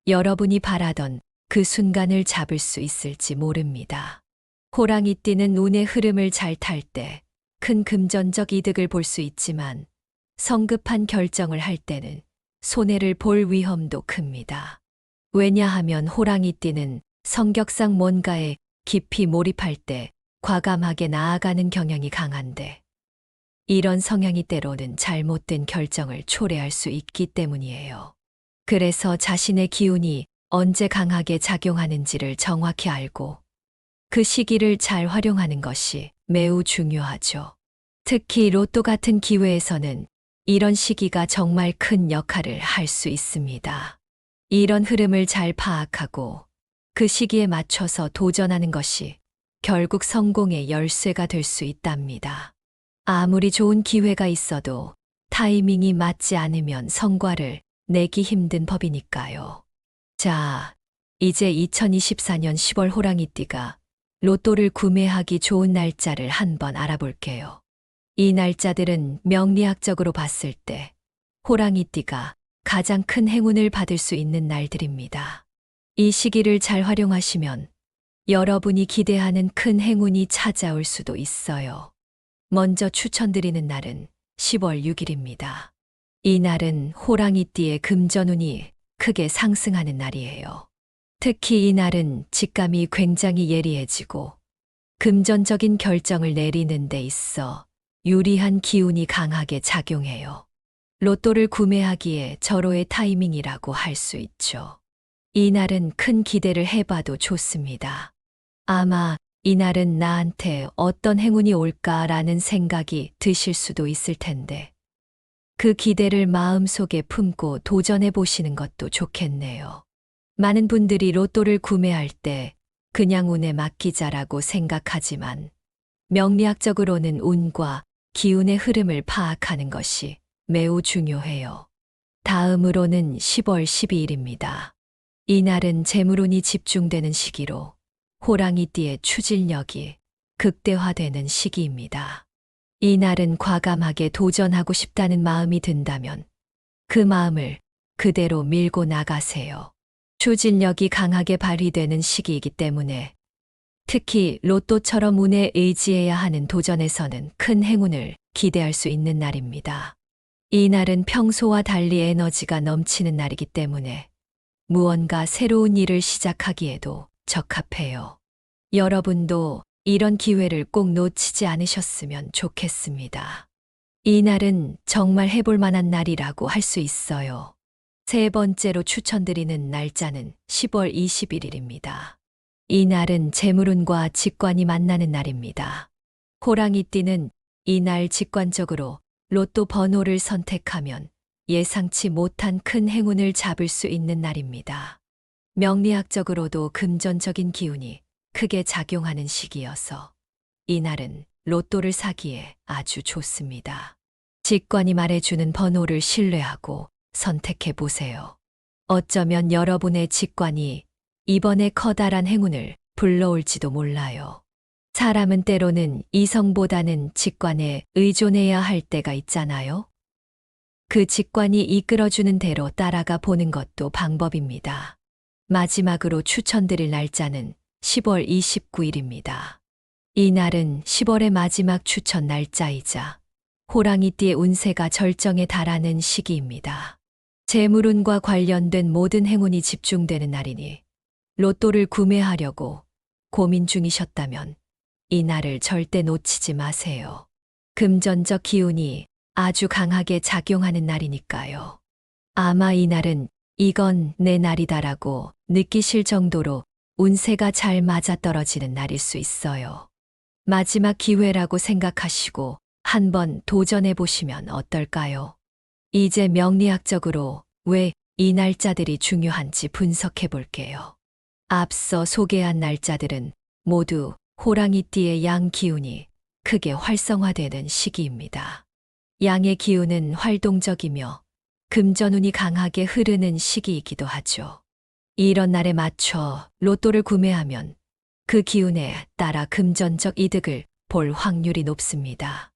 Speaker 1: 여러분이 바라던 그 순간을 잡을 수 있을지 모릅니다. 호랑이띠는 운의 흐름을 잘 탈 때 큰 금전적 이득을 볼 수 있지만 성급한 결정을 할 때는 손해를 볼 위험도 큽니다. 왜냐하면 호랑이띠는 성격상 뭔가에 깊이 몰입할 때 과감하게 나아가는 경향이 강한데 이런 성향이 때로는 잘못된 결정을 초래할 수 있기 때문이에요. 그래서 자신의 기운이 언제 강하게 작용하는지를 정확히 알고 그 시기를 잘 활용하는 것이 매우 중요하죠. 특히 로또 같은 기회에서는 이런 시기가 정말 큰 역할을 할 수 있습니다. 이런 흐름을 잘 파악하고 그 시기에 맞춰서 도전하는 것이 결국 성공의 열쇠가 될 수 있답니다. 아무리 좋은 기회가 있어도 타이밍이 맞지 않으면 성과를 내기 힘든 법이니까요. 자, 이제 2024년 10월 호랑이띠가 로또를 구매하기 좋은 날짜를 한번 알아볼게요. 이 날짜들은 명리학적으로 봤을 때 호랑이띠가 가장 큰 행운을 받을 수 있는 날들입니다. 이 시기를 잘 활용하시면 여러분이 기대하는 큰 행운이 찾아올 수도 있어요. 먼저 추천드리는 날은 10월 6일입니다. 이 날은 호랑이띠의 금전운이 크게 상승하는 날이에요. 특히 이 날은 직감이 굉장히 예리해지고 금전적인 결정을 내리는 데 있어 유리한 기운이 강하게 작용해요. 로또를 구매하기에 절호의 타이밍이라고 할 수 있죠. 이 날은 큰 기대를 해봐도 좋습니다. 아마 이 날은 나한테 어떤 행운이 올까라는 생각이 드실 수도 있을 텐데 그 기대를 마음속에 품고 도전해 보시는 것도 좋겠네요. 많은 분들이 로또를 구매할 때 그냥 운에 맡기자라고 생각하지만 명리학적으로는 운과 기운의 흐름을 파악하는 것이 매우 중요해요. 다음으로는 10월 12일입니다. 이 날은 재물운이 집중되는 시기로 호랑이띠의 추진력이 극대화되는 시기입니다. 이 날은 과감하게 도전하고 싶다는 마음이 든다면 그 마음을 그대로 밀고 나가세요. 추진력이 강하게 발휘되는 시기이기 때문에 특히 로또처럼 운에 의지해야 하는 도전에서는 큰 행운을 기대할 수 있는 날입니다. 이 날은 평소와 달리 에너지가 넘치는 날이기 때문에 무언가 새로운 일을 시작하기에도 적합해요. 여러분도 이런 기회를 꼭 놓치지 않으셨으면 좋겠습니다. 이 날은 정말 해볼 만한 날이라고 할 수 있어요. 세 번째로 추천드리는 날짜는 10월 21일입니다. 이 날은 재물운과 직관이 만나는 날입니다. 호랑이띠는 이 날 직관적으로 로또 번호를 선택하면 예상치 못한 큰 행운을 잡을 수 있는 날입니다. 명리학적으로도 금전적인 기운이 크게 작용하는 시기여서 이 날은 로또를 사기에 아주 좋습니다. 직관이 말해주는 번호를 신뢰하고 선택해 보세요. 어쩌면 여러분의 직관이 이번에 커다란 행운을 불러올지도 몰라요. 사람은 때로는 이성보다는 직관에 의존해야 할 때가 있잖아요. 그 직관이 이끌어주는 대로 따라가 보는 것도 방법입니다. 마지막으로 추천드릴 날짜는 10월 29일입니다. 이 날은 10월의 마지막 추천 날짜이자 호랑이띠의 운세가 절정에 달하는 시기입니다. 재물운과 관련된 모든 행운이 집중되는 날이니 로또를 구매하려고 고민 중이셨다면 이 날을 절대 놓치지 마세요. 금전적 기운이 아주 강하게 작용하는 날이니까요. 아마 이 날은 이건 내 날이다라고 느끼실 정도로 운세가 잘 맞아떨어지는 날일 수 있어요. 마지막 기회라고 생각하시고 한번 도전해 보시면 어떨까요? 이제 명리학적으로 왜 이 날짜들이 중요한지 분석해 볼게요. 앞서 소개한 날짜들은 모두 호랑이띠의 양 기운이 크게 활성화되는 시기입니다. 양의 기운은 활동적이며 금전운이 강하게 흐르는 시기이기도 하죠. 이런 날에 맞춰 로또를 구매하면 그 기운에 따라 금전적 이득을 볼 확률이 높습니다.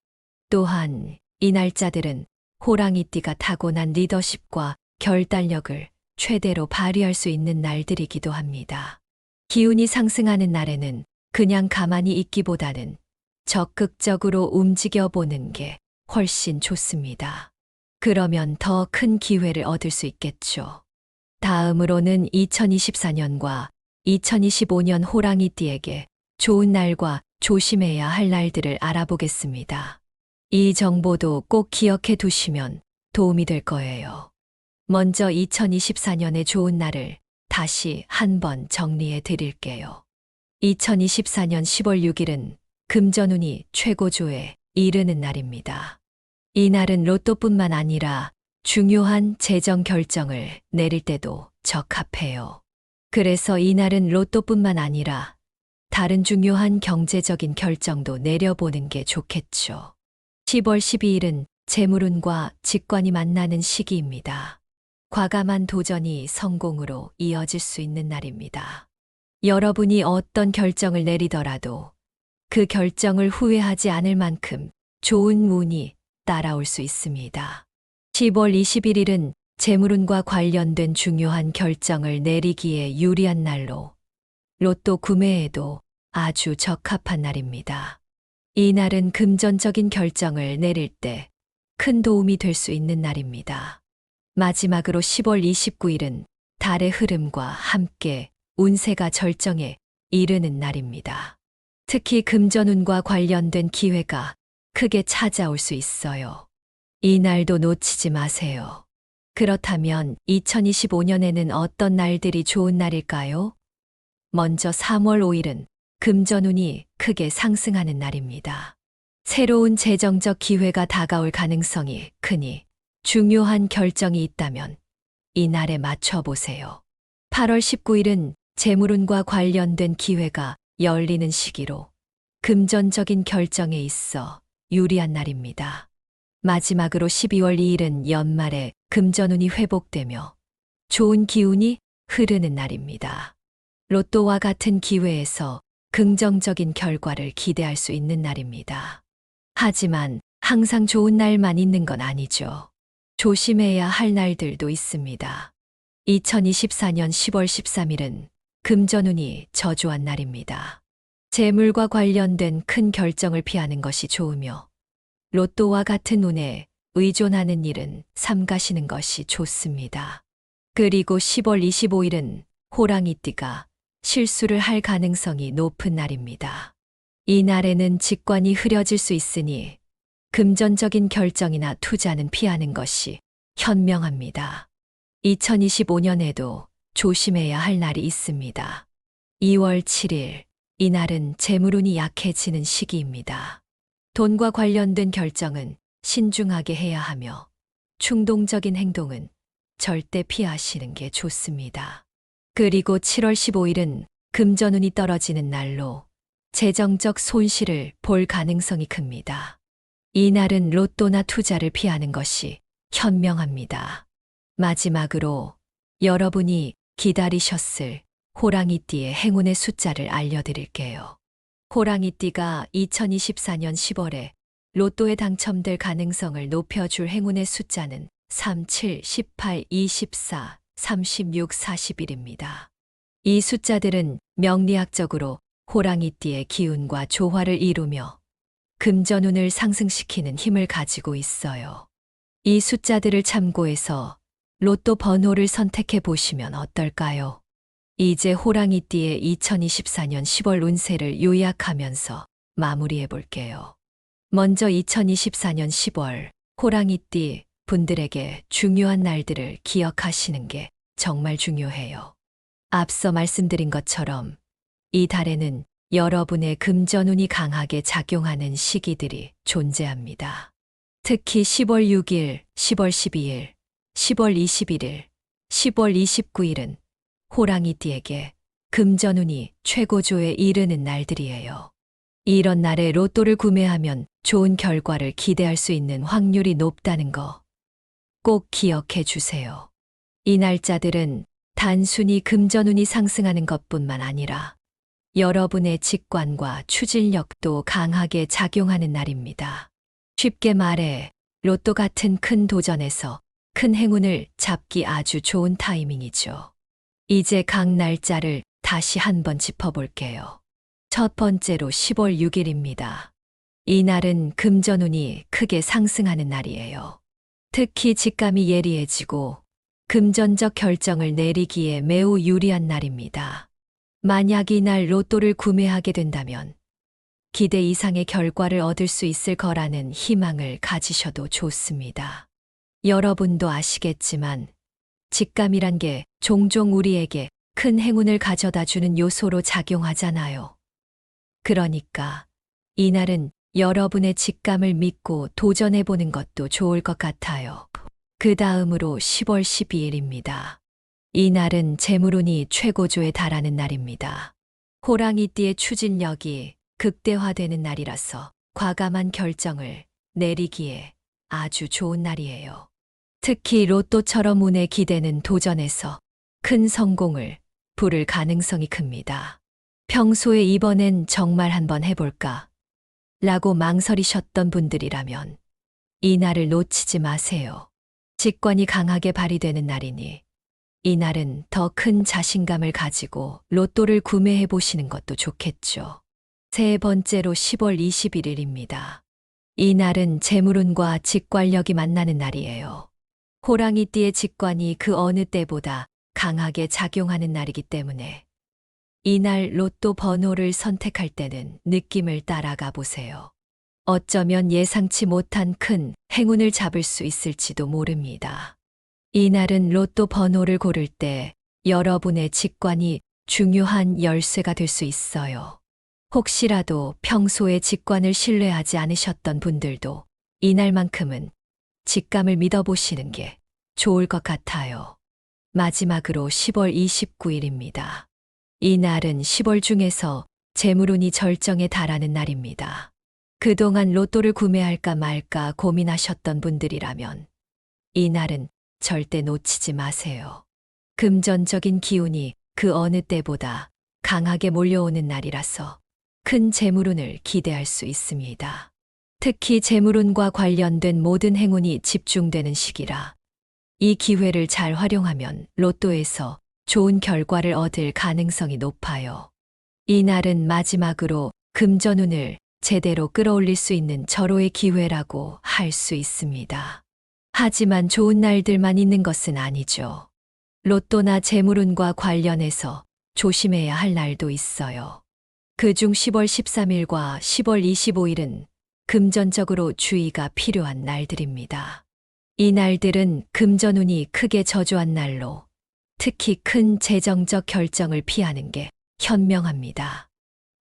Speaker 1: 또한 이 날짜들은 호랑이띠가 타고난 리더십과 결단력을 최대로 발휘할 수 있는 날들이기도 합니다. 기운이 상승하는 날에는 그냥 가만히 있기보다는 적극적으로 움직여 보는 게 훨씬 좋습니다. 그러면 더 큰 기회를 얻을 수 있겠죠. 다음으로는 2024년과 2025년 호랑이띠에게 좋은 날과 조심해야 할 날들을 알아보겠습니다. 이 정보도 꼭 기억해 두시면 도움이 될 거예요. 먼저 2024년의 좋은 날을 다시 한번 정리해 드릴게요. 2024년 10월 6일은 금전운이 최고조에 이르는 날입니다. 이 날은 로또뿐만 아니라 중요한 재정 결정을 내릴 때도 적합해요. 그래서 이 날은 로또뿐만 아니라 다른 중요한 경제적인 결정도 내려보는 게 좋겠죠. 10월 12일은 재물운과 직관이 만나는 시기입니다. 과감한 도전이 성공으로 이어질 수 있는 날입니다. 여러분이 어떤 결정을 내리더라도 그 결정을 후회하지 않을 만큼 좋은 운이 따라올 수 있습니다. 10월 21일은 재물운과 관련된 중요한 결정을 내리기에 유리한 날로 로또 구매에도 아주 적합한 날입니다. 이 날은 금전적인 결정을 내릴 때 큰 도움이 될 수 있는 날입니다. 마지막으로 10월 29일은 달의 흐름과 함께 운세가 절정에 이르는 날입니다. 특히 금전운과 관련된 기회가 크게 찾아올 수 있어요. 이 날도 놓치지 마세요. 그렇다면 2025년에는 어떤 날들이 좋은 날일까요? 먼저 3월 5일은 금전운이 크게 상승하는 날입니다. 새로운 재정적 기회가 다가올 가능성이 크니 중요한 결정이 있다면 이 날에 맞춰보세요. 8월 19일은 재물운과 관련된 기회가 열리는 시기로 금전적인 결정에 있어 유리한 날입니다. 마지막으로 12월 2일은 연말에 금전운이 회복되며 좋은 기운이 흐르는 날입니다. 로또와 같은 기회에서 긍정적인 결과를 기대할 수 있는 날입니다. 하지만 항상 좋은 날만 있는 건 아니죠. 조심해야 할 날들도 있습니다. 2024년 10월 13일은 금전운이 저조한 날입니다. 재물과 관련된 큰 결정을 피하는 것이 좋으며 로또와 같은 운에 의존하는 일은 삼가시는 것이 좋습니다. 그리고 10월 25일은 호랑이띠가 실수를 할 가능성이 높은 날입니다. 이 날에는 직관이 흐려질 수 있으니 금전적인 결정이나 투자는 피하는 것이 현명합니다. 2025년에도 조심해야 할 날이 있습니다. 2월 7일, 이 날은 재물운이 약해지는 시기입니다. 돈과 관련된 결정은 신중하게 해야 하며 충동적인 행동은 절대 피하시는 게 좋습니다. 그리고 7월 15일은 금전운이 떨어지는 날로 재정적 손실을 볼 가능성이 큽니다. 이 날은 로또나 투자를 피하는 것이 현명합니다. 마지막으로 여러분이 기다리셨을 호랑이띠의 행운의 숫자를 알려드릴게요. 호랑이띠가 2024년 10월에 로또에 당첨될 가능성을 높여줄 행운의 숫자는 37, 18, 24, 36, 41입니다. 이 숫자들은 명리학적으로 호랑이띠의 기운과 조화를 이루며 금전운을 상승시키는 힘을 가지고 있어요. 이 숫자들을 참고해서 로또 번호를 선택해 보시면 어떨까요? 이제 호랑이띠의 2024년 10월 운세를 요약하면서 마무리해 볼게요. 먼저 2024년 10월 호랑이띠 분들에게 중요한 날들을 기억하시는 게 정말 중요해요. 앞서 말씀드린 것처럼 이 달에는 여러분의 금전운이 강하게 작용하는 시기들이 존재합니다. 특히 10월 6일, 10월 12일, 10월 21일, 10월 29일은 호랑이띠에게 금전운이 최고조에 이르는 날들이에요. 이런 날에 로또를 구매하면 좋은 결과를 기대할 수 있는 확률이 높다는 거 꼭 기억해 주세요. 이 날짜들은 단순히 금전운이 상승하는 것뿐만 아니라 여러분의 직관과 추진력도 강하게 작용하는 날입니다. 쉽게 말해 로또 같은 큰 도전에서 큰 행운을 잡기 아주 좋은 타이밍이죠. 이제 각 날짜를 다시 한번 짚어볼게요. 첫 번째로 10월 6일입니다. 이 날은 금전운이 크게 상승하는 날이에요. 특히 직감이 예리해지고 금전적 결정을 내리기에 매우 유리한 날입니다. 만약 이날 로또를 구매하게 된다면 기대 이상의 결과를 얻을 수 있을 거라는 희망을 가지셔도 좋습니다. 여러분도 아시겠지만 직감이란 게 종종 우리에게 큰 행운을 가져다 주는 요소로 작용하잖아요. 그러니까 이날은 여러분의 직감을 믿고 도전해 보는 것도 좋을 것 같아요. 그 다음으로 10월 12일입니다. 이 날은 재물운이 최고조에 달하는 날입니다. 호랑이띠의 추진력이 극대화되는 날이라서 과감한 결정을 내리기에 아주 좋은 날이에요. 특히 로또처럼 운에 기대는 도전에서 큰 성공을 부를 가능성이 큽니다. 평소에 이번엔 정말 한번 해볼까? 라고 망설이셨던 분들이라면 이 날을 놓치지 마세요. 직관이 강하게 발휘되는 날이니 이 날은 더 큰 자신감을 가지고 로또를 구매해 보시는 것도 좋겠죠. 세 번째로 10월 21일입니다. 이 날은 재물운과 직관력이 만나는 날이에요. 호랑이띠의 직관이 그 어느 때보다 강하게 작용하는 날이기 때문에 이날 로또 번호를 선택할 때는 느낌을 따라가 보세요. 어쩌면 예상치 못한 큰 행운을 잡을 수 있을지도 모릅니다. 이날은 로또 번호를 고를 때 여러분의 직관이 중요한 열쇠가 될 수 있어요. 혹시라도 평소에 직관을 신뢰하지 않으셨던 분들도 이날만큼은 직감을 믿어보시는 게 좋을 것 같아요. 마지막으로 10월 29일입니다. 이 날은 10월 중에서 재물운이 절정에 달하는 날입니다. 그동안 로또를 구매할까 말까 고민하셨던 분들이라면 이 날은 절대 놓치지 마세요. 금전적인 기운이 그 어느 때보다 강하게 몰려오는 날이라서 큰 재물운을 기대할 수 있습니다. 특히 재물운과 관련된 모든 행운이 집중되는 시기라 이 기회를 잘 활용하면 로또에서 좋은 결과를 얻을 가능성이 높아요. 이 날은 마지막으로 금전운을 제대로 끌어올릴 수 있는 절호의 기회라고 할 수 있습니다. 하지만 좋은 날들만 있는 것은 아니죠. 로또나 재물운과 관련해서 조심해야 할 날도 있어요. 그중 10월 13일과 10월 25일은 금전적으로 주의가 필요한 날들입니다. 이 날들은 금전운이 크게 저조한 날로 특히 큰 재정적 결정을 피하는 게 현명합니다.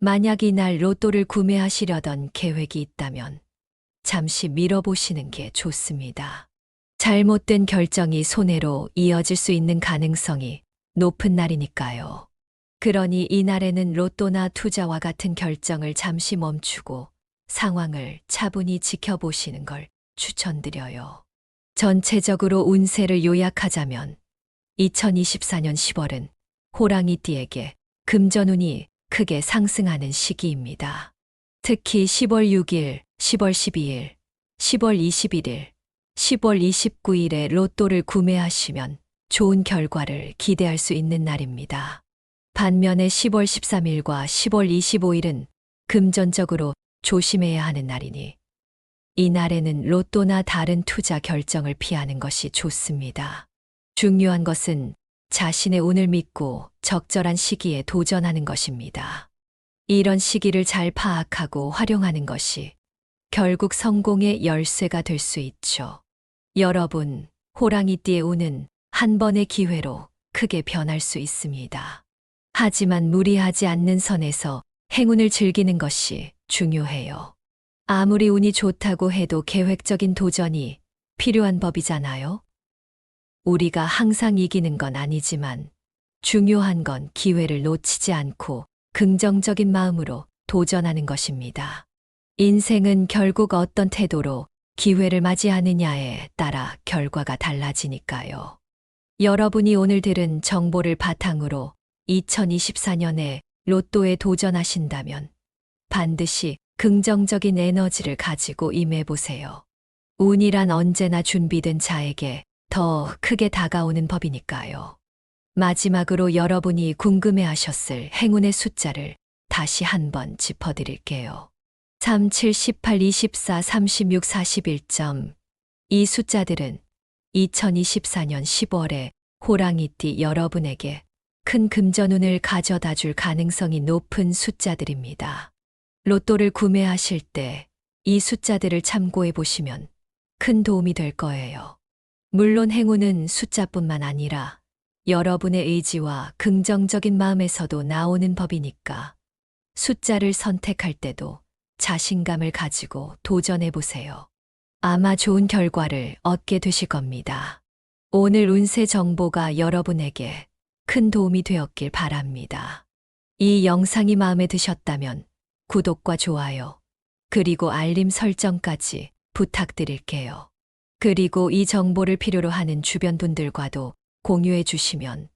Speaker 1: 만약 이날 로또를 구매하시려던 계획이 있다면 잠시 미뤄보시는 게 좋습니다. 잘못된 결정이 손해로 이어질 수 있는 가능성이 높은 날이니까요. 그러니 이날에는 로또나 투자와 같은 결정을 잠시 멈추고 상황을 차분히 지켜보시는 걸 추천드려요. 전체적으로 운세를 요약하자면 2024년 10월은 호랑이띠에게 금전운이 크게 상승하는 시기입니다. 특히 10월 6일, 10월 12일, 10월 21일, 10월 29일에 로또를 구매하시면 좋은 결과를 기대할 수 있는 날입니다. 반면에 10월 13일과 10월 25일은 금전적으로 조심해야 하는 날이니 이 날에는 로또나 다른 투자 결정을 피하는 것이 좋습니다. 중요한 것은 자신의 운을 믿고 적절한 시기에 도전하는 것입니다. 이런 시기를 잘 파악하고 활용하는 것이 결국 성공의 열쇠가 될 수 있죠. 여러분, 호랑이띠의 운은 한 번의 기회로 크게 변할 수 있습니다. 하지만 무리하지 않는 선에서 행운을 즐기는 것이 중요해요. 아무리 운이 좋다고 해도 계획적인 도전이 필요한 법이잖아요. 우리가 항상 이기는 건 아니지만 중요한 건 기회를 놓치지 않고 긍정적인 마음으로 도전하는 것입니다. 인생은 결국 어떤 태도로 기회를 맞이하느냐에 따라 결과가 달라지니까요. 여러분이 오늘 들은 정보를 바탕으로 2024년에 로또에 도전하신다면 반드시 긍정적인 에너지를 가지고 임해보세요. 운이란 언제나 준비된 자에게 더 크게 다가오는 법이니까요. 마지막으로 여러분이 궁금해하셨을 행운의 숫자를 다시 한번 짚어드릴게요. 3, 7, 18, 24, 36, 41점. 이 숫자들은 2024년 10월에 호랑이띠 여러분에게 큰 금전운을 가져다 줄 가능성이 높은 숫자들입니다. 로또를 구매하실 때 이 숫자들을 참고해 보시면 큰 도움이 될 거예요. 물론 행운은 숫자뿐만 아니라 여러분의 의지와 긍정적인 마음에서도 나오는 법이니까 숫자를 선택할 때도 자신감을 가지고 도전해 보세요. 아마 좋은 결과를 얻게 되실 겁니다. 오늘 운세 정보가 여러분에게 큰 도움이 되었길 바랍니다. 이 영상이 마음에 드셨다면 구독과 좋아요, 그리고 알림 설정까지 부탁드릴게요. 그리고 이 정보를 필요로 하는 주변 분들과도 공유해 주시면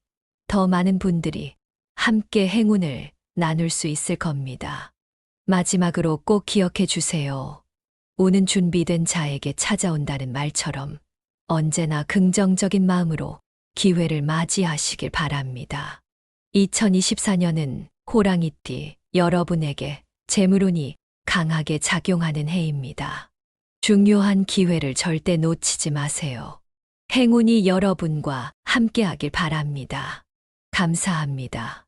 Speaker 1: 더 많은 분들이 함께 행운을 나눌 수 있을 겁니다. 마지막으로 꼭 기억해 주세요. 운은 준비된 자에게 찾아온다는 말처럼 언제나 긍정적인 마음으로 기회를 맞이하시길 바랍니다. 2024년은 호랑이띠 여러분에게 재물운이 강하게 작용하는 해입니다. 중요한 기회를 절대 놓치지 마세요. 행운이 여러분과 함께하길 바랍니다. 감사합니다.